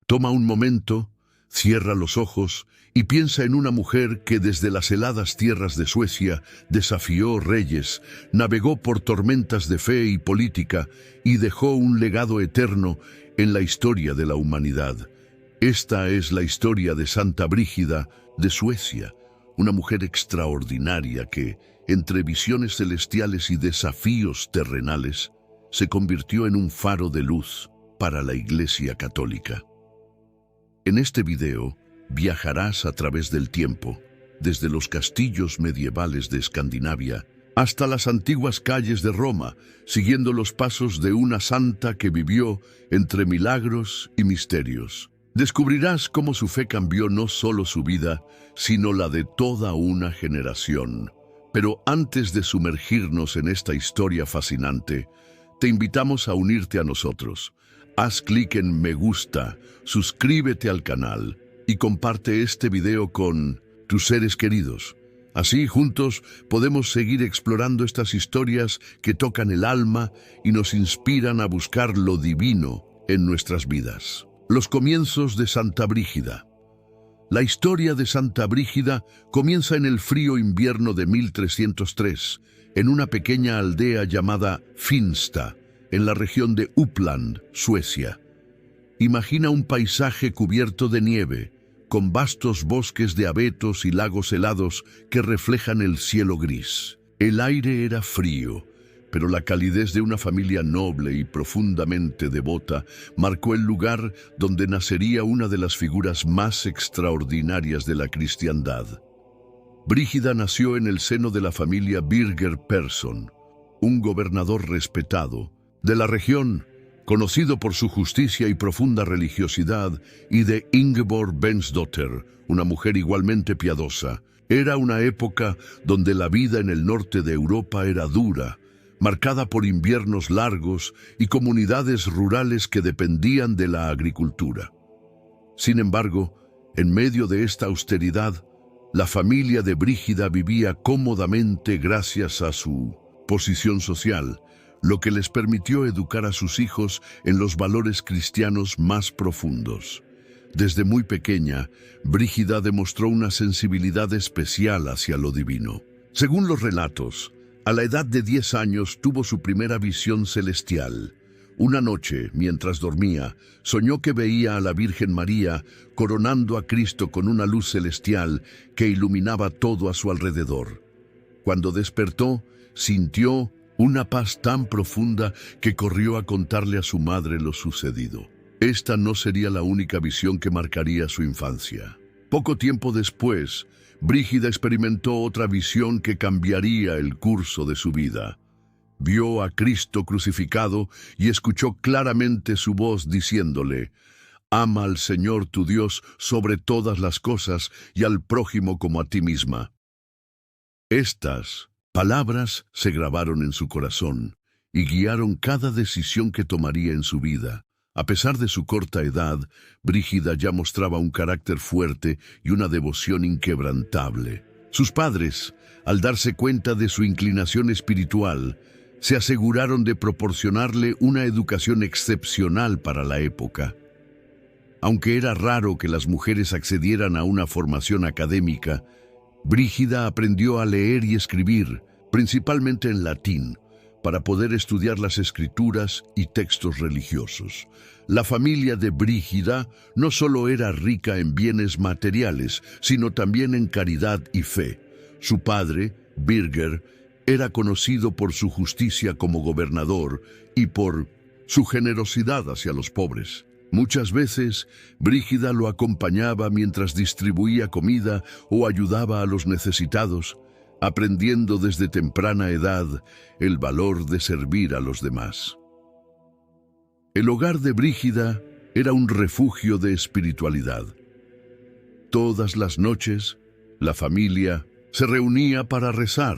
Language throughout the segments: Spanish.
Toma un momento, cierra los ojos y piensa en una mujer que desde las heladas tierras de Suecia desafió reyes, navegó por tormentas de fe y política y dejó un legado eterno en la historia de la humanidad. Esta es la historia de Santa Brígida de Suecia, una mujer extraordinaria que, entre visiones celestiales y desafíos terrenales, se convirtió en un faro de luz para la Iglesia Católica. En este video viajarás a través del tiempo, desde los castillos medievales de Escandinavia hasta las antiguas calles de Roma, siguiendo los pasos de una santa que vivió entre milagros y misterios. Descubrirás cómo su fe cambió no solo su vida, sino la de toda una generación. Pero antes de sumergirnos en esta historia fascinante, te invitamos a unirte a nosotros. Haz clic en me gusta, suscríbete al canal y comparte este video con tus seres queridos. Así, juntos, podemos seguir explorando estas historias que tocan el alma y nos inspiran a buscar lo divino en nuestras vidas. Los comienzos de Santa Brígida. La historia de Santa Brígida comienza en el frío invierno de 1303, en una pequeña aldea llamada Finsta, en la región de Uppland, Suecia. Imagina un paisaje cubierto de nieve, con vastos bosques de abetos y lagos helados que reflejan el cielo gris. El aire era frío, pero la calidez de una familia noble y profundamente devota marcó el lugar donde nacería una de las figuras más extraordinarias de la cristiandad. Brígida nació en el seno de la familia Birger Persson, un gobernador respetado de la región, conocido por su justicia y profunda religiosidad, y de Ingeborg Bensdotter, una mujer igualmente piadosa. Era una época donde la vida en el norte de Europa era dura, marcada por inviernos largos y comunidades rurales que dependían de la agricultura. Sin embargo, en medio de esta austeridad, la familia de Brígida vivía cómodamente gracias a su posición social, lo que les permitió educar a sus hijos en los valores cristianos más profundos. Desde muy pequeña, Brígida demostró una sensibilidad especial hacia lo divino. Según los relatos, a la edad de 10 años tuvo su primera visión celestial. Una noche, mientras dormía, soñó que veía a la Virgen María coronando a Cristo con una luz celestial que iluminaba todo a su alrededor. Cuando despertó, sintió una paz tan profunda que corrió a contarle a su madre lo sucedido. Esta no sería la única visión que marcaría su infancia. Poco tiempo después, Brígida experimentó otra visión que cambiaría el curso de su vida. Vio a Cristo crucificado y escuchó claramente su voz diciéndole: «Ama al Señor tu Dios sobre todas las cosas y al prójimo como a ti misma». Estas palabras se grabaron en su corazón y guiaron cada decisión que tomaría en su vida. A pesar de su corta edad, Brígida ya mostraba un carácter fuerte y una devoción inquebrantable. Sus padres, al darse cuenta de su inclinación espiritual, se aseguraron de proporcionarle una educación excepcional para la época. Aunque era raro que las mujeres accedieran a una formación académica, Brígida aprendió a leer y escribir, principalmente en latín, para poder estudiar las escrituras y textos religiosos. La familia de Brígida no solo era rica en bienes materiales, sino también en caridad y fe. Su padre, Birger, era conocido por su justicia como gobernador y por su generosidad hacia los pobres. Muchas veces, Brígida lo acompañaba mientras distribuía comida o ayudaba a los necesitados, aprendiendo desde temprana edad el valor de servir a los demás. El hogar de Brígida era un refugio de espiritualidad. Todas las noches, la familia se reunía para rezar,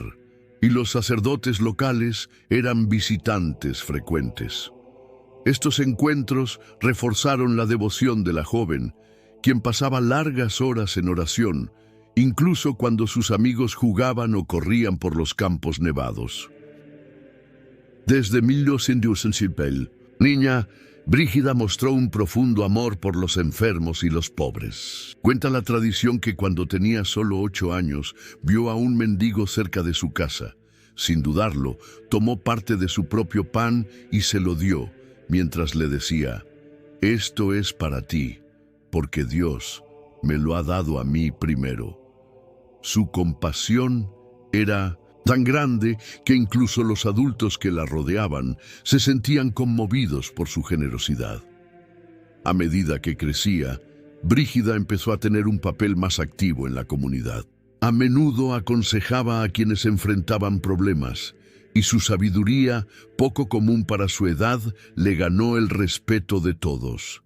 y los sacerdotes locales eran visitantes frecuentes. Estos encuentros reforzaron la devoción de la joven, quien pasaba largas horas en oración, incluso cuando sus amigos jugaban o corrían por los campos nevados. Desde 1907, Niña, Brígida mostró un profundo amor por los enfermos y los pobres. Cuenta la tradición que cuando tenía solo 8 años, vio a un mendigo cerca de su casa. Sin dudarlo, tomó parte de su propio pan y se lo dio, mientras le decía: «Esto es para ti, porque Dios me lo ha dado a mí primero». Su compasión era tan grande que incluso los adultos que la rodeaban se sentían conmovidos por su generosidad. A medida que crecía, Brígida empezó a tener un papel más activo en la comunidad. A menudo aconsejaba a quienes enfrentaban problemas, y su sabiduría, poco común para su edad, le ganó el respeto de todos.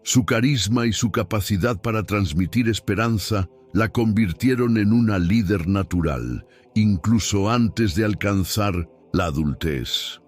Su carisma y su capacidad para transmitir esperanza la convirtieron en una líder natural, incluso antes de alcanzar la adultez.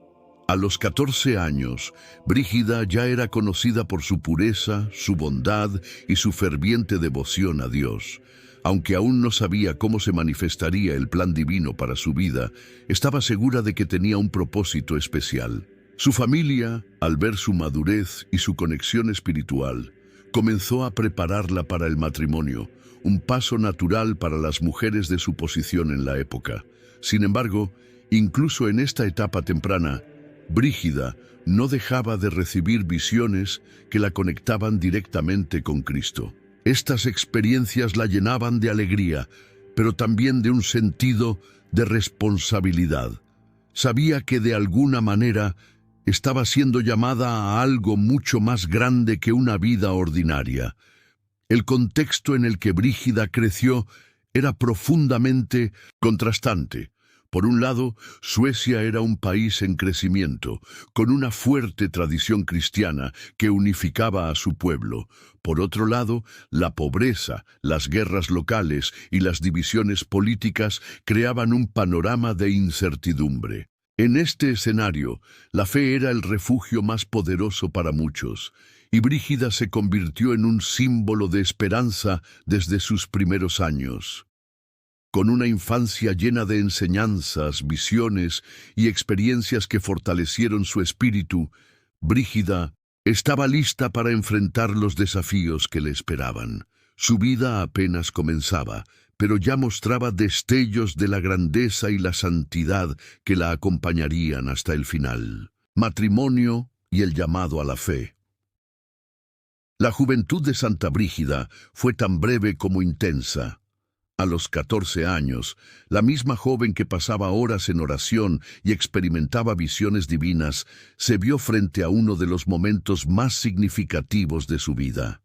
A los 14 años, Brígida ya era conocida por su pureza, su bondad y su ferviente devoción a Dios. Aunque aún no sabía cómo se manifestaría el plan divino para su vida, estaba segura de que tenía un propósito especial. Su familia, al ver su madurez y su conexión espiritual, comenzó a prepararla para el matrimonio, un paso natural para las mujeres de su posición en la época. Sin embargo, incluso en esta etapa temprana, Brígida no dejaba de recibir visiones que la conectaban directamente con Cristo. Estas experiencias la llenaban de alegría, pero también de un sentido de responsabilidad. Sabía que de alguna manera estaba siendo llamada a algo mucho más grande que una vida ordinaria. El contexto en el que Brígida creció era profundamente contrastante. Por un lado, Suecia era un país en crecimiento, con una fuerte tradición cristiana que unificaba a su pueblo. Por otro lado, la pobreza, las guerras locales y las divisiones políticas creaban un panorama de incertidumbre. En este escenario, la fe era el refugio más poderoso para muchos, y Brígida se convirtió en un símbolo de esperanza desde sus primeros años. Con una infancia llena de enseñanzas, visiones y experiencias que fortalecieron su espíritu, Brígida estaba lista para enfrentar los desafíos que le esperaban. Su vida apenas comenzaba, pero ya mostraba destellos de la grandeza y la santidad que la acompañarían hasta el final. Matrimonio y el llamado a la fe. La juventud de Santa Brígida fue tan breve como intensa. A los 14 años, la misma joven que pasaba horas en oración y experimentaba visiones divinas, se vio frente a uno de los momentos más significativos de su vida: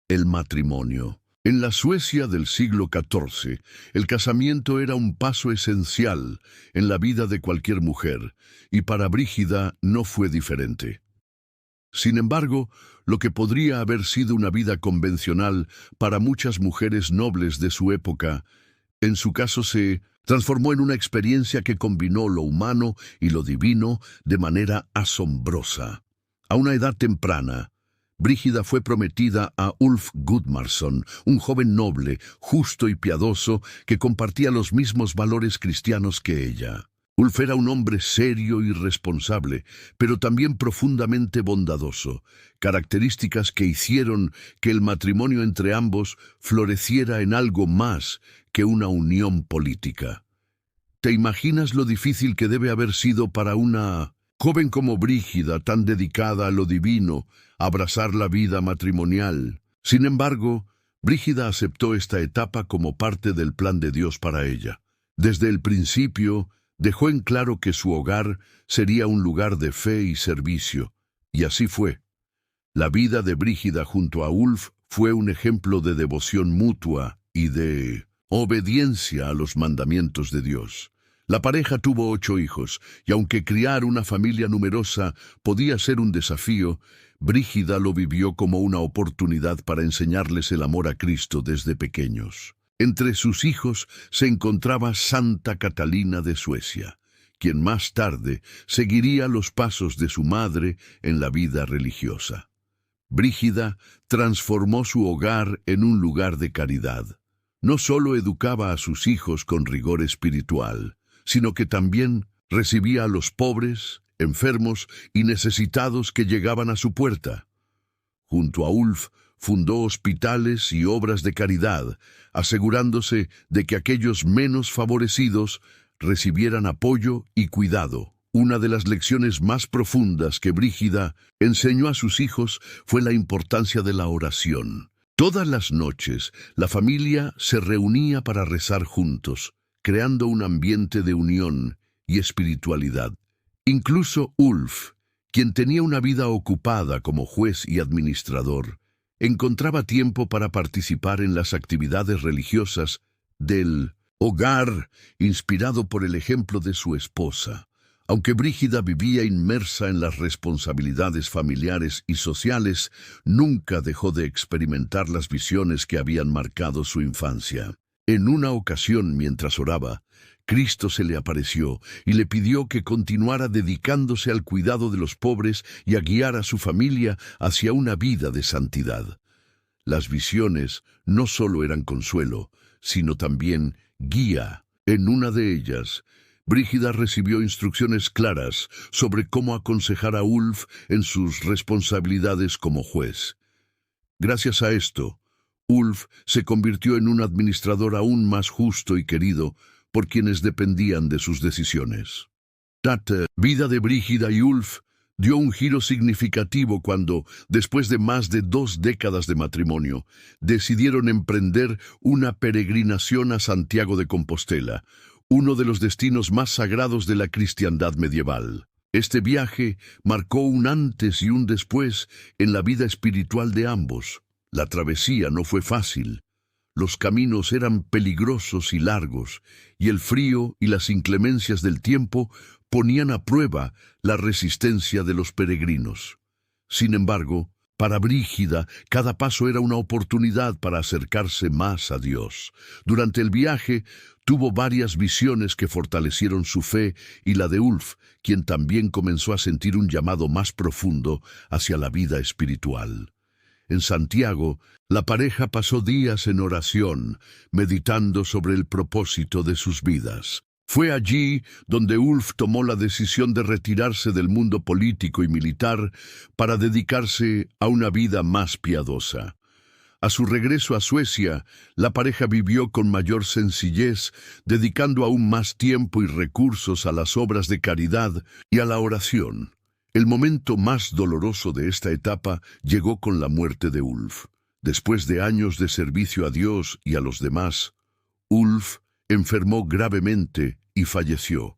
el matrimonio. En la Suecia del siglo XIV, el casamiento era un paso esencial en la vida de cualquier mujer, y para Brígida no fue diferente. Sin embargo, lo que podría haber sido una vida convencional para muchas mujeres nobles de su época, en su caso se transformó en una experiencia que combinó lo humano y lo divino de manera asombrosa. A una edad temprana, Brígida fue prometida a Ulf Gudmarsson, un joven noble, justo y piadoso que compartía los mismos valores cristianos que ella. Ulf era un hombre serio y responsable, pero también profundamente bondadoso, características que hicieron que el matrimonio entre ambos floreciera en algo más que una unión política. ¿Te imaginas lo difícil que debe haber sido para una joven como Brígida, tan dedicada a lo divino, abrazar la vida matrimonial? Sin embargo, Brígida aceptó esta etapa como parte del plan de Dios para ella. Desde el principio, dejó en claro que su hogar sería un lugar de fe y servicio, y así fue. La vida de Brígida junto a Ulf fue un ejemplo de devoción mutua y de obediencia a los mandamientos de Dios. La pareja tuvo 8 hijos, y aunque criar una familia numerosa podía ser un desafío, Brígida lo vivió como una oportunidad para enseñarles el amor a Cristo desde pequeños. Entre sus hijos se encontraba Santa Catalina de Suecia, quien más tarde seguiría los pasos de su madre en la vida religiosa. Brígida transformó su hogar en un lugar de caridad. No solo educaba a sus hijos con rigor espiritual, sino que también recibía a los pobres, enfermos y necesitados que llegaban a su puerta. Junto a Ulf, fundó hospitales y obras de caridad, asegurándose de que aquellos menos favorecidos recibieran apoyo y cuidado. Una de las lecciones más profundas que Brígida enseñó a sus hijos fue la importancia de la oración. Todas las noches, la familia se reunía para rezar juntos, creando un ambiente de unión y espiritualidad. Incluso Ulf, quien tenía una vida ocupada como juez y administrador, encontraba tiempo para participar en las actividades religiosas del hogar, inspirado por el ejemplo de su esposa. Aunque Brígida vivía inmersa en las responsabilidades familiares y sociales, nunca dejó de experimentar las visiones que habían marcado su infancia. En una ocasión, mientras oraba, Cristo se le apareció y le pidió que continuara dedicándose al cuidado de los pobres y a guiar a su familia hacia una vida de santidad. Las visiones no solo eran consuelo, sino también guía. En una de ellas, Brígida recibió instrucciones claras sobre cómo aconsejar a Ulf en sus responsabilidades como juez. Gracias a esto, Ulf se convirtió en un administrador aún más justo y querido por quienes dependían de sus decisiones. La vida de Brígida y Ulf dio un giro significativo cuando, después de más de 2 décadas de matrimonio, decidieron emprender una peregrinación a Santiago de Compostela, uno de los destinos más sagrados de la cristiandad medieval. Este viaje marcó un antes y un después en la vida espiritual de ambos. La travesía no fue fácil. Los caminos eran peligrosos y largos, y el frío y las inclemencias del tiempo ponían a prueba la resistencia de los peregrinos. Sin embargo, para Brígida, cada paso era una oportunidad para acercarse más a Dios. Durante el viaje, tuvo varias visiones que fortalecieron su fe y la de Ulf, quien también comenzó a sentir un llamado más profundo hacia la vida espiritual. En Santiago, la pareja pasó días en oración, meditando sobre el propósito de sus vidas. Fue allí donde Ulf tomó la decisión de retirarse del mundo político y militar para dedicarse a una vida más piadosa. A su regreso a Suecia, la pareja vivió con mayor sencillez, dedicando aún más tiempo y recursos a las obras de caridad y a la oración. El momento más doloroso de esta etapa llegó con la muerte de Ulf. Después de años de servicio a Dios y a los demás, Ulf enfermó gravemente y falleció,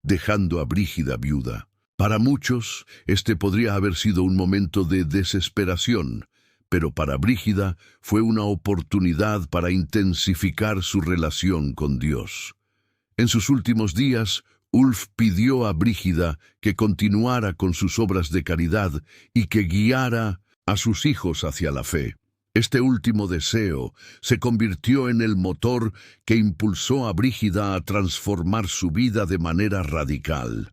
dejando a Brígida viuda. Para muchos, este podría haber sido un momento de desesperación, pero para Brígida fue una oportunidad para intensificar su relación con Dios. En sus últimos días, Ulf pidió a Brígida que continuara con sus obras de caridad y que guiara a sus hijos hacia la fe. Este último deseo se convirtió en el motor que impulsó a Brígida a transformar su vida de manera radical.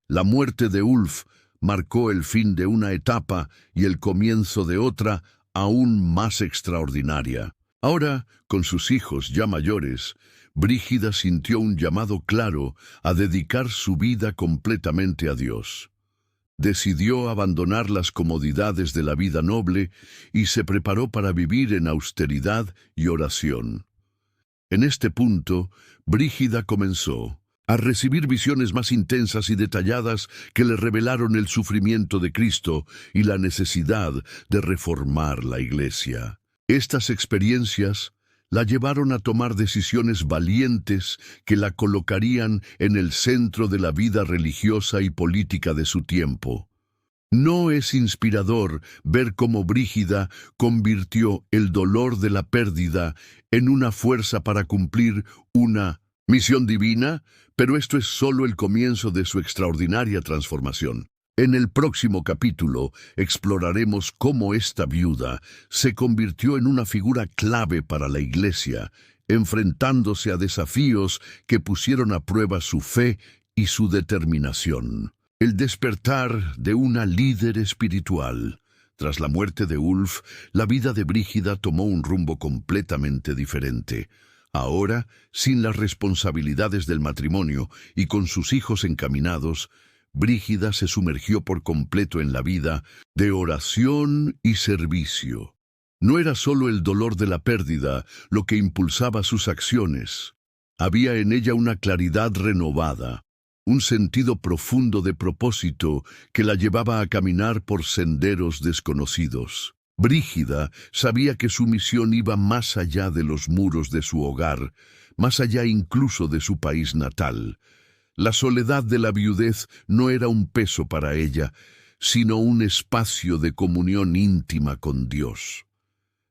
La muerte de Ulf marcó el fin de una etapa y el comienzo de otra aún más extraordinaria. Ahora, con sus hijos ya mayores, Brígida sintió un llamado claro a dedicar su vida completamente a Dios. Decidió abandonar las comodidades de la vida noble y se preparó para vivir en austeridad y oración. En este punto, Brígida comenzó a recibir visiones más intensas y detalladas que le revelaron el sufrimiento de Cristo y la necesidad de reformar la Iglesia. Estas experiencias la llevaron a tomar decisiones valientes que la colocarían en el centro de la vida religiosa y política de su tiempo. ¿No es inspirador ver cómo Brígida convirtió el dolor de la pérdida en una fuerza para cumplir una misión divina? Pero esto es solo el comienzo de su extraordinaria transformación. En el próximo capítulo exploraremos cómo esta viuda se convirtió en una figura clave para la Iglesia, enfrentándose a desafíos que pusieron a prueba su fe y su determinación. El despertar de una líder espiritual. Tras la muerte de Ulf, la vida de Brígida tomó un rumbo completamente diferente. Ahora, sin las responsabilidades del matrimonio y con sus hijos encaminados, Brígida se sumergió por completo en la vida de oración y servicio. No era solo el dolor de la pérdida lo que impulsaba sus acciones. Había en ella una claridad renovada, un sentido profundo de propósito que la llevaba a caminar por senderos desconocidos. Brígida sabía que su misión iba más allá de los muros de su hogar, más allá incluso de su país natal. La soledad de la viudez no era un peso para ella, sino un espacio de comunión íntima con Dios.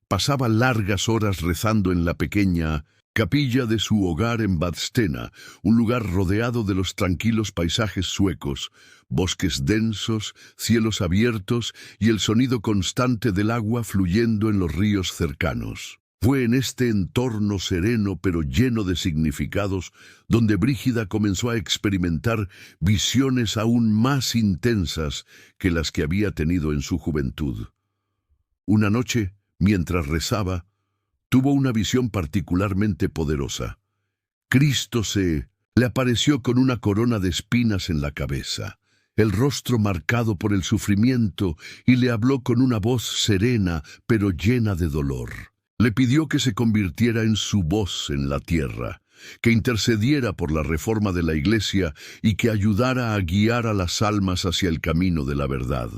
Pasaba largas horas rezando en la pequeña capilla de su hogar en Vadstena, un lugar rodeado de los tranquilos paisajes suecos, bosques densos, cielos abiertos y el sonido constante del agua fluyendo en los ríos cercanos. Fue en este entorno sereno pero lleno de significados donde Brígida comenzó a experimentar visiones aún más intensas que las que había tenido en su juventud. Una noche, mientras rezaba, tuvo una visión particularmente poderosa. Cristo le apareció con una corona de espinas en la cabeza, el rostro marcado por el sufrimiento, y le habló con una voz serena pero llena de dolor. Le pidió que se convirtiera en su voz en la tierra, que intercediera por la reforma de la Iglesia y que ayudara a guiar a las almas hacia el camino de la verdad.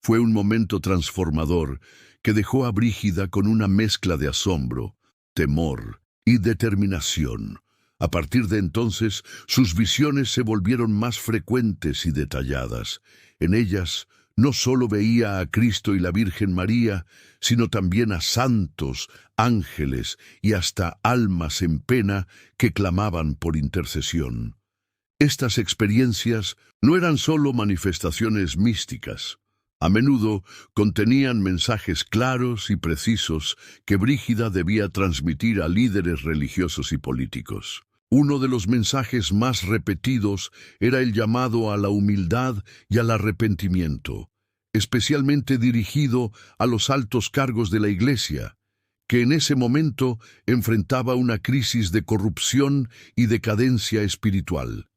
Fue un momento transformador que dejó a Brígida con una mezcla de asombro, temor y determinación. A partir de entonces, sus visiones se volvieron más frecuentes y detalladas. En ellas, no solo veía a Cristo y la Virgen María, sino también a santos, ángeles y hasta almas en pena que clamaban por intercesión. Estas experiencias no eran solo manifestaciones místicas. A menudo contenían mensajes claros y precisos que Brígida debía transmitir a líderes religiosos y políticos. Uno de los mensajes más repetidos era el llamado a la humildad y al arrepentimiento, especialmente dirigido a los altos cargos de la Iglesia, que en ese momento enfrentaba una crisis de corrupción y decadencia espiritual.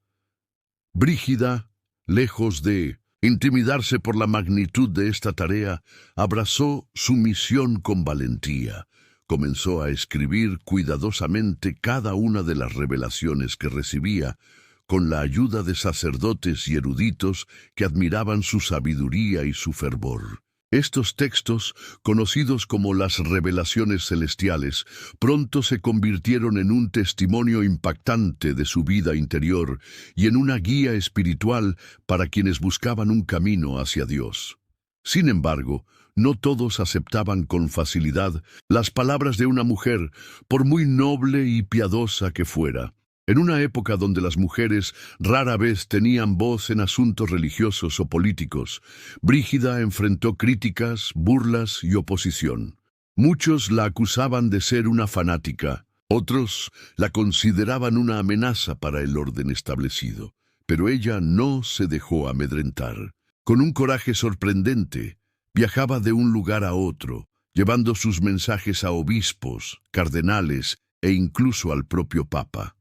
Brígida, lejos de intimidarse por la magnitud de esta tarea, abrazó su misión con valentía. Comenzó a escribir cuidadosamente cada una de las revelaciones que recibía, con la ayuda de sacerdotes y eruditos que admiraban su sabiduría y su fervor. Estos textos, conocidos como las revelaciones celestiales, pronto se convirtieron en un testimonio impactante de su vida interior y en una guía espiritual para quienes buscaban un camino hacia Dios. Sin embargo, no todos aceptaban con facilidad las palabras de una mujer, por muy noble y piadosa que fuera. En una época donde las mujeres rara vez tenían voz en asuntos religiosos o políticos, Brígida enfrentó críticas, burlas y oposición. Muchos la acusaban de ser una fanática, otros la consideraban una amenaza para el orden establecido. Pero ella no se dejó amedrentar. Con un coraje sorprendente, viajaba de un lugar a otro, llevando sus mensajes a obispos, cardenales e incluso al propio Papa.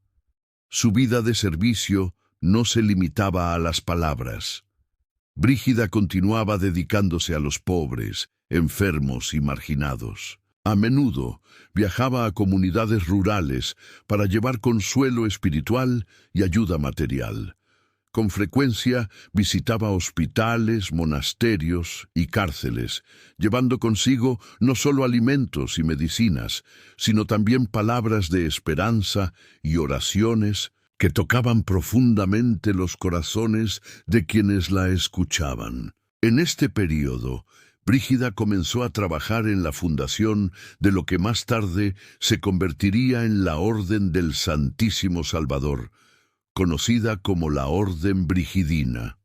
Su vida de servicio no se limitaba a las palabras. Brígida continuaba dedicándose a los pobres, enfermos y marginados. A menudo viajaba a comunidades rurales para llevar consuelo espiritual y ayuda material. Con frecuencia visitaba hospitales, monasterios y cárceles, llevando consigo no solo alimentos y medicinas, sino también palabras de esperanza y oraciones que tocaban profundamente los corazones de quienes la escuchaban. En este período, Brígida comenzó a trabajar en la fundación de lo que más tarde se convertiría en la Orden del Santísimo Salvador, conocida como la Orden Brigidina.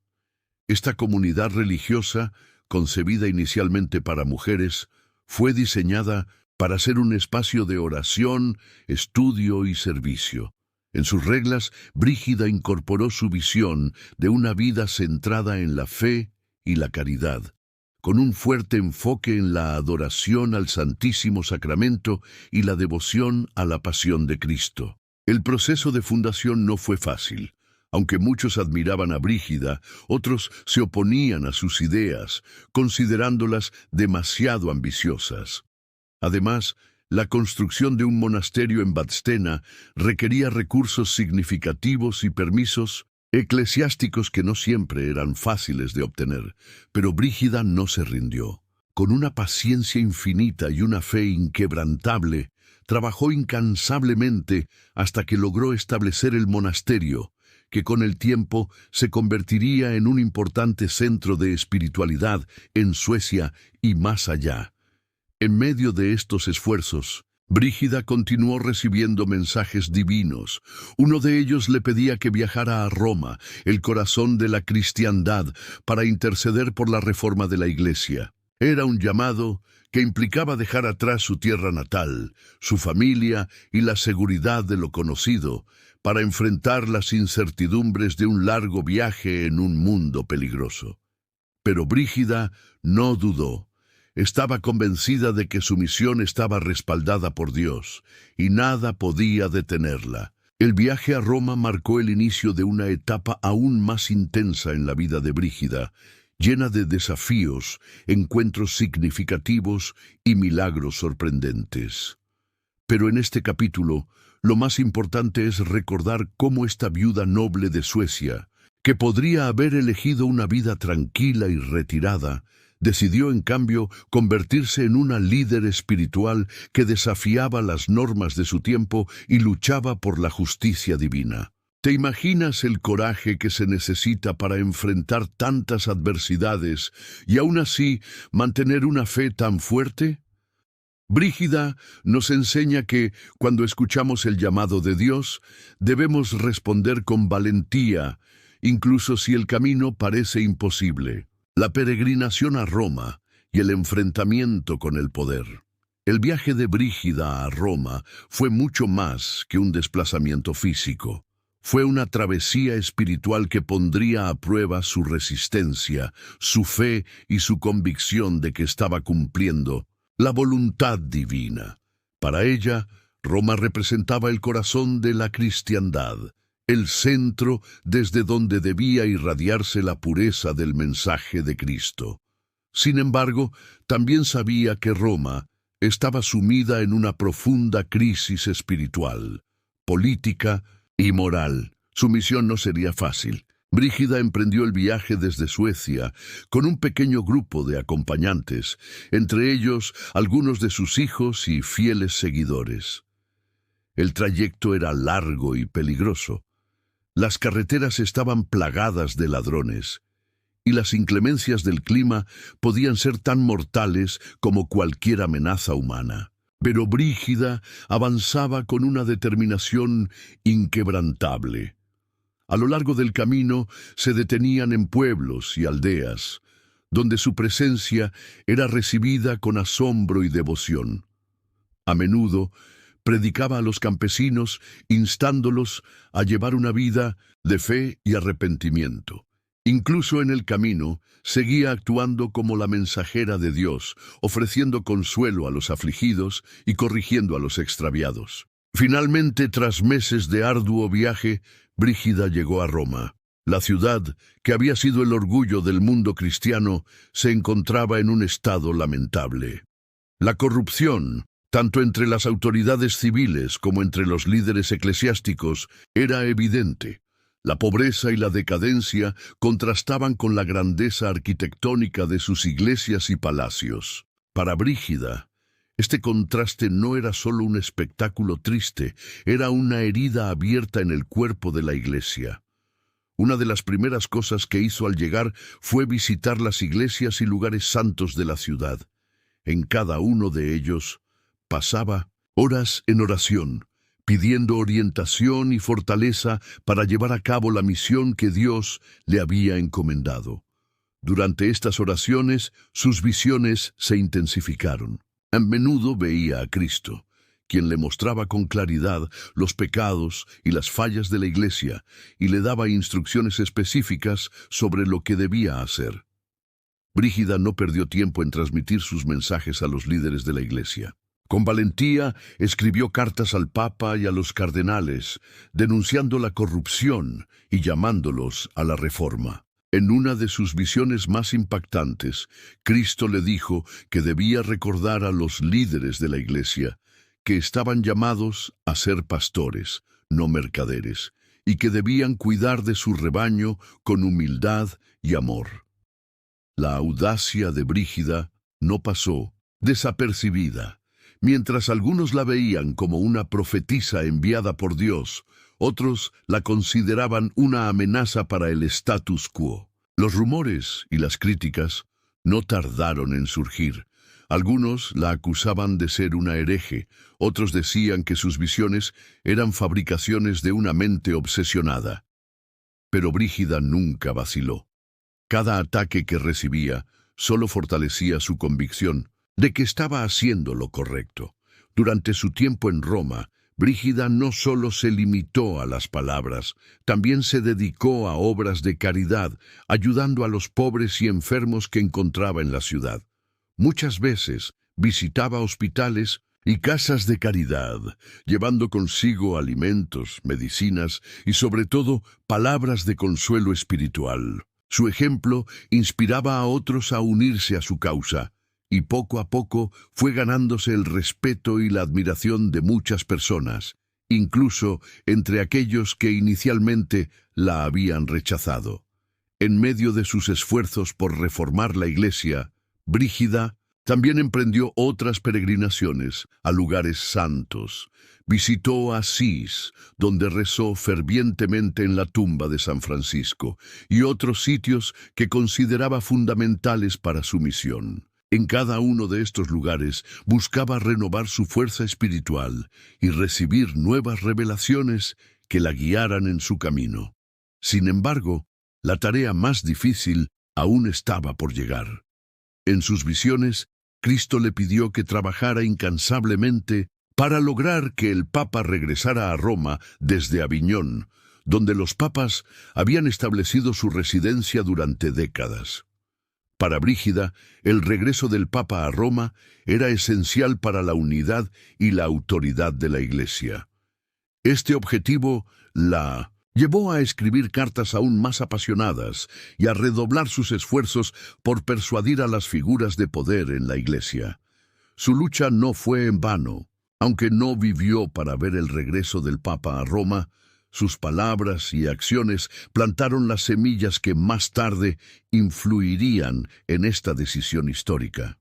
Esta comunidad religiosa, concebida inicialmente para mujeres, fue diseñada para ser un espacio de oración, estudio y servicio. En sus reglas, Brígida incorporó su visión de una vida centrada en la fe y la caridad, con un fuerte enfoque en la adoración al Santísimo Sacramento y la devoción a la pasión de Cristo. El proceso de fundación no fue fácil. Aunque muchos admiraban a Brígida, otros se oponían a sus ideas, considerándolas demasiado ambiciosas. Además, la construcción de un monasterio en Vadstena requería recursos significativos y permisos eclesiásticos que no siempre eran fáciles de obtener, pero Brígida no se rindió. Con una paciencia infinita y una fe inquebrantable, trabajó incansablemente hasta que logró establecer el monasterio, que con el tiempo se convertiría en un importante centro de espiritualidad en Suecia y más allá. En medio de estos esfuerzos, Brígida continuó recibiendo mensajes divinos. Uno de ellos le pedía que viajara a Roma, el corazón de la cristiandad, para interceder por la reforma de la Iglesia. Era un llamado que implicaba dejar atrás su tierra natal, su familia y la seguridad de lo conocido, para enfrentar las incertidumbres de un largo viaje en un mundo peligroso. Pero Brígida no dudó. Estaba convencida de que su misión estaba respaldada por Dios, y nada podía detenerla. El viaje a Roma marcó el inicio de una etapa aún más intensa en la vida de Brígida, llena de desafíos, encuentros significativos y milagros sorprendentes. Pero en este capítulo, lo más importante es recordar cómo esta viuda noble de Suecia, que podría haber elegido una vida tranquila y retirada, decidió en cambio convertirse en una líder espiritual que desafiaba las normas de su tiempo y luchaba por la justicia divina. ¿Te imaginas el coraje que se necesita para enfrentar tantas adversidades y aún así mantener una fe tan fuerte? Brígida nos enseña que, cuando escuchamos el llamado de Dios, debemos responder con valentía, incluso si el camino parece imposible. La peregrinación a Roma y el enfrentamiento con el poder. El viaje de Brígida a Roma fue mucho más que un desplazamiento físico. Fue una travesía espiritual que pondría a prueba su resistencia, su fe y su convicción de que estaba cumpliendo la voluntad divina. Para ella, Roma representaba el corazón de la cristiandad, el centro desde donde debía irradiarse la pureza del mensaje de Cristo. Sin embargo, también sabía que Roma estaba sumida en una profunda crisis espiritual, política y moral. Su misión no sería fácil. Brígida emprendió el viaje desde Suecia con un pequeño grupo de acompañantes, entre ellos algunos de sus hijos y fieles seguidores. El trayecto era largo y peligroso. Las carreteras estaban plagadas de ladrones, y las inclemencias del clima podían ser tan mortales como cualquier amenaza humana. Pero Brígida avanzaba con una determinación inquebrantable. A lo largo del camino se detenían en pueblos y aldeas, donde su presencia era recibida con asombro y devoción. A menudo predicaba a los campesinos, instándolos a llevar una vida de fe y arrepentimiento. Incluso en el camino, seguía actuando como la mensajera de Dios, ofreciendo consuelo a los afligidos y corrigiendo a los extraviados. Finalmente, tras meses de arduo viaje, Brígida llegó a Roma. La ciudad, que había sido el orgullo del mundo cristiano, se encontraba en un estado lamentable. La corrupción, tanto entre las autoridades civiles como entre los líderes eclesiásticos, era evidente. La pobreza y la decadencia contrastaban con la grandeza arquitectónica de sus iglesias y palacios. Para Brígida, este contraste no era solo un espectáculo triste, era una herida abierta en el cuerpo de la iglesia. Una de las primeras cosas que hizo al llegar fue visitar las iglesias y lugares santos de la ciudad. En cada uno de ellos pasaba horas en oración, pidiendo orientación y fortaleza para llevar a cabo la misión que Dios le había encomendado. Durante estas oraciones, sus visiones se intensificaron. A menudo veía a Cristo, quien le mostraba con claridad los pecados y las fallas de la iglesia y le daba instrucciones específicas sobre lo que debía hacer. Brígida no perdió tiempo en transmitir sus mensajes a los líderes de la iglesia. Con valentía escribió cartas al Papa y a los cardenales, denunciando la corrupción y llamándolos a la reforma. En una de sus visiones más impactantes, Cristo le dijo que debía recordar a los líderes de la Iglesia que estaban llamados a ser pastores, no mercaderes, y que debían cuidar de su rebaño con humildad y amor. La audacia de Brígida no pasó desapercibida. Mientras algunos la veían como una profetisa enviada por Dios, otros la consideraban una amenaza para el status quo. Los rumores y las críticas no tardaron en surgir. Algunos la acusaban de ser una hereje, otros decían que sus visiones eran fabricaciones de una mente obsesionada. Pero Brígida nunca vaciló. Cada ataque que recibía solo fortalecía su convicción de que estaba haciendo lo correcto. Durante su tiempo en Roma, Brígida no solo se limitó a las palabras, también se dedicó a obras de caridad, ayudando a los pobres y enfermos que encontraba en la ciudad. Muchas veces visitaba hospitales y casas de caridad, llevando consigo alimentos, medicinas y sobre todo palabras de consuelo espiritual. Su ejemplo inspiraba a otros a unirse a su causa, y poco a poco fue ganándose el respeto y la admiración de muchas personas, incluso entre aquellos que inicialmente la habían rechazado. En medio de sus esfuerzos por reformar la Iglesia, Brígida también emprendió otras peregrinaciones a lugares santos. Visitó Asís, donde rezó fervientemente en la tumba de San Francisco, y otros sitios que consideraba fundamentales para su misión. En cada uno de estos lugares buscaba renovar su fuerza espiritual y recibir nuevas revelaciones que la guiaran en su camino. Sin embargo, la tarea más difícil aún estaba por llegar. En sus visiones, Cristo le pidió que trabajara incansablemente para lograr que el Papa regresara a Roma desde Aviñón, donde los papas habían establecido su residencia durante décadas. Para Brígida, el regreso del Papa a Roma era esencial para la unidad y la autoridad de la Iglesia. Este objetivo la llevó a escribir cartas aún más apasionadas y a redoblar sus esfuerzos por persuadir a las figuras de poder en la Iglesia. Su lucha no fue en vano. Aunque no vivió para ver el regreso del Papa a Roma, sus palabras y acciones plantaron las semillas que más tarde influirían en esta decisión histórica.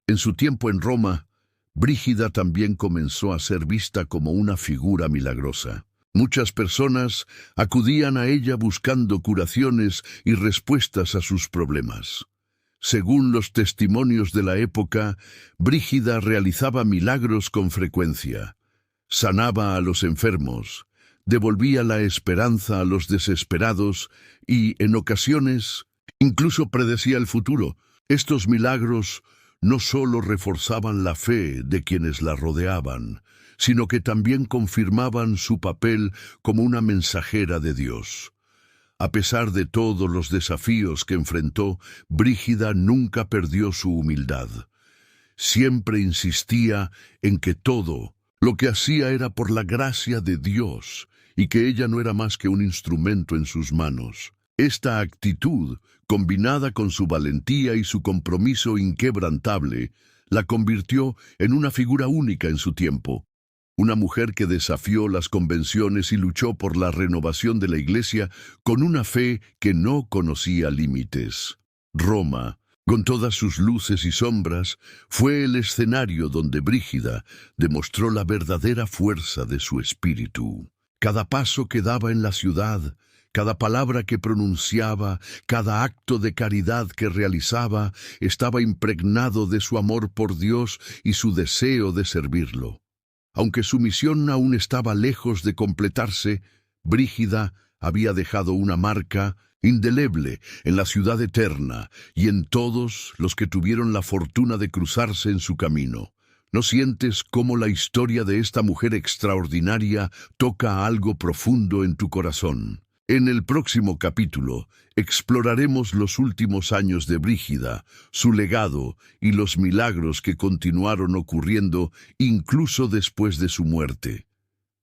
En su tiempo en Roma, Brígida también comenzó a ser vista como una figura milagrosa. Muchas personas acudían a ella buscando curaciones y respuestas a sus problemas. Según los testimonios de la época, Brígida realizaba milagros con frecuencia, sanaba a los enfermos, devolvía la esperanza a los desesperados y, en ocasiones, incluso predecía el futuro. Estos milagros no solo reforzaban la fe de quienes la rodeaban, sino que también confirmaban su papel como una mensajera de Dios. A pesar de todos los desafíos que enfrentó, Brígida nunca perdió su humildad. Siempre insistía en que todo lo que hacía era por la gracia de Dios y que ella no era más que un instrumento en sus manos. Esta actitud, combinada con su valentía y su compromiso inquebrantable, la convirtió en una figura única en su tiempo. Una mujer que desafió las convenciones y luchó por la renovación de la Iglesia con una fe que no conocía límites. Roma, con todas sus luces y sombras, fue el escenario donde Brígida demostró la verdadera fuerza de su espíritu. Cada paso que daba en la ciudad, cada palabra que pronunciaba, cada acto de caridad que realizaba, estaba impregnado de su amor por Dios y su deseo de servirlo. Aunque su misión aún estaba lejos de completarse, Brígida había dejado una marca indeleble en la ciudad eterna y en todos los que tuvieron la fortuna de cruzarse en su camino. ¿No sientes cómo la historia de esta mujer extraordinaria toca algo profundo en tu corazón? En el próximo capítulo exploraremos los últimos años de Brígida, su legado y los milagros que continuaron ocurriendo incluso después de su muerte.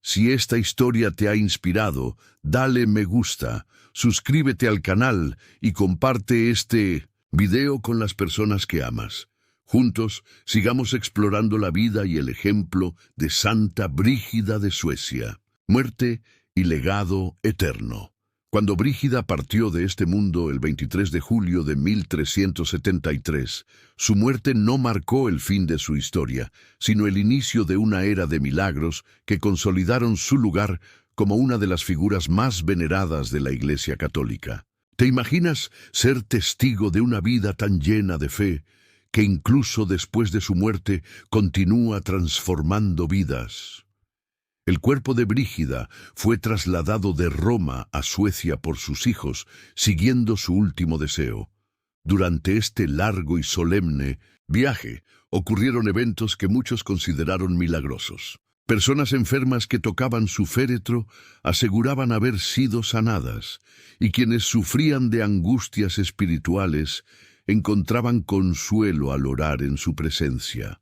Si esta historia te ha inspirado, dale me gusta, suscríbete al canal y comparte este video con las personas que amas. Juntos, sigamos explorando la vida y el ejemplo de Santa Brígida de Suecia. Muerte y legado eterno. Cuando Brígida partió de este mundo el 23 de julio de 1373, su muerte no marcó el fin de su historia, sino el inicio de una era de milagros que consolidaron su lugar como una de las figuras más veneradas de la Iglesia Católica. ¿Te imaginas ser testigo de una vida tan llena de fe, que incluso después de su muerte continúa transformando vidas? El cuerpo de Brígida fue trasladado de Roma a Suecia por sus hijos, siguiendo su último deseo. Durante este largo y solemne viaje, ocurrieron eventos que muchos consideraron milagrosos. Personas enfermas que tocaban su féretro aseguraban haber sido sanadas, y quienes sufrían de angustias espirituales encontraban consuelo al orar en su presencia.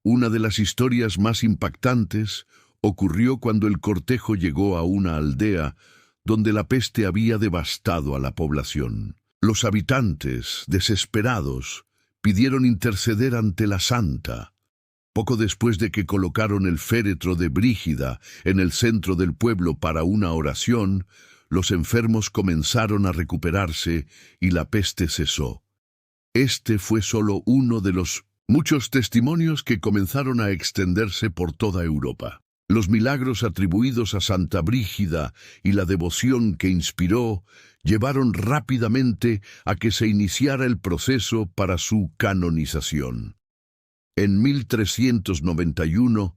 Una de las historias más impactantes ocurrió cuando el cortejo llegó a una aldea donde la peste había devastado a la población. Los habitantes, desesperados, pidieron interceder ante la santa. Poco después de que colocaron el féretro de Brígida en el centro del pueblo para una oración, los enfermos comenzaron a recuperarse y la peste cesó. Este fue solo uno de los muchos testimonios que comenzaron a extenderse por toda Europa. Los milagros atribuidos a Santa Brígida y la devoción que inspiró llevaron rápidamente a que se iniciara el proceso para su canonización. En 1391,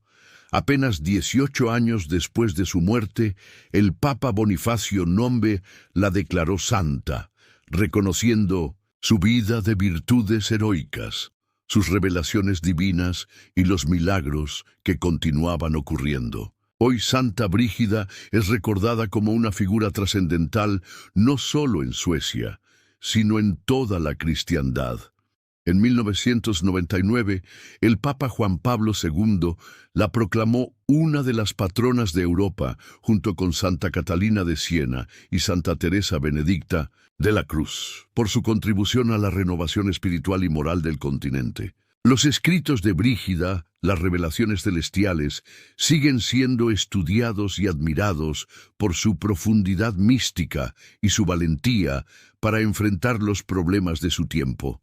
apenas 18 años después de su muerte, el Papa Bonifacio IX la declaró santa, reconociendo su vida de virtudes heroicas, sus revelaciones divinas y los milagros que continuaban ocurriendo. Hoy Santa Brígida es recordada como una figura trascendental no solo en Suecia, sino en toda la cristiandad. En 1999, el Papa Juan Pablo II la proclamó una de las patronas de Europa, junto con Santa Catalina de Siena y Santa Teresa Benedicta de la Cruz, por su contribución a la renovación espiritual y moral del continente. Los escritos de Brígida, las revelaciones celestiales, siguen siendo estudiados y admirados por su profundidad mística y su valentía para enfrentar los problemas de su tiempo.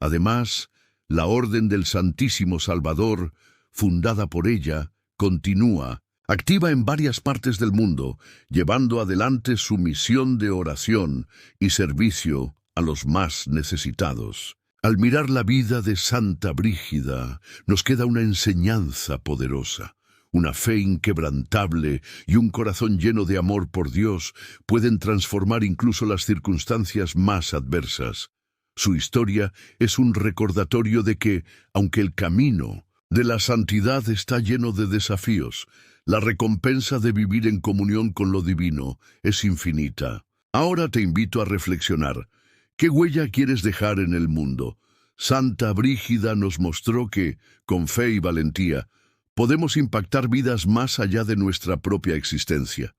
Además, la Orden del Santísimo Salvador, fundada por ella, continúa, activa en varias partes del mundo, llevando adelante su misión de oración y servicio a los más necesitados. Al mirar la vida de Santa Brígida, nos queda una enseñanza poderosa. Una fe inquebrantable y un corazón lleno de amor por Dios pueden transformar incluso las circunstancias más adversas. Su historia es un recordatorio de que, aunque el camino de la santidad está lleno de desafíos, la recompensa de vivir en comunión con lo divino es infinita. Ahora te invito a reflexionar. ¿Qué huella quieres dejar en el mundo? Santa Brígida nos mostró que, con fe y valentía, podemos impactar vidas más allá de nuestra propia existencia.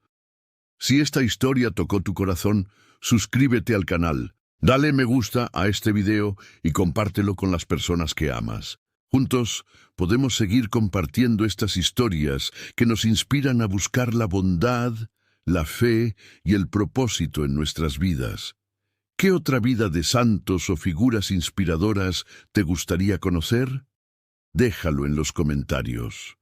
Si esta historia tocó tu corazón, suscríbete al canal. Dale me gusta a este video y compártelo con las personas que amas. Juntos podemos seguir compartiendo estas historias que nos inspiran a buscar la bondad, la fe y el propósito en nuestras vidas. ¿Qué otra vida de santos o figuras inspiradoras te gustaría conocer? Déjalo en los comentarios.